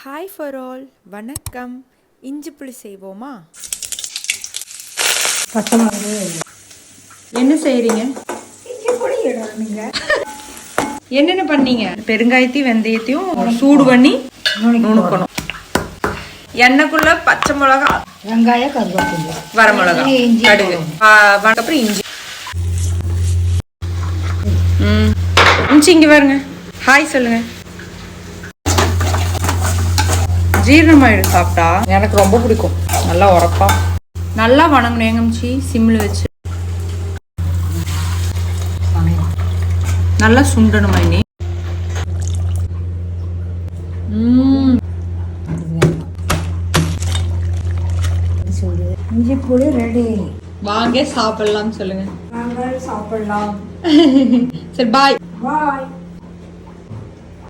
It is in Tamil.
ஹாய் ஃபார் ஆல், வணக்கம். இஞ்சி புளி செய்வோமா? என்ன செய்கிறீங்க? என்னென்ன பண்ணீங்க? பெருங்காயத்தையும் வெந்தயத்தையும் சூடு பண்ணி நுணுக்கணும். எண்ணெய்க்குள்ள பச்சை மிளகா, வெங்காயம், கருவேப்பிலை, வரமிளகா, கடுகு, அப்புறம் இஞ்சி. இங்கே பாருங்க. ஹாய் சொல்லுங்க. ஜீரணமாயிடும் சாப்பிட்டா. எனக்கு ரொம்ப பிடிக்கும். நல்லா உரப்பா நல்லா வணங்கணும். எங்கம்ச்சி சிம்மில் வச்சு நல்லா சுண்டணும். மைனி இஞ்சி புளி ரெடி. வாங்க சாப்பிடலாம் சொல்லுங்க. நாங்கள் சாப்பிடலாம். சரி, பாய் பாய்.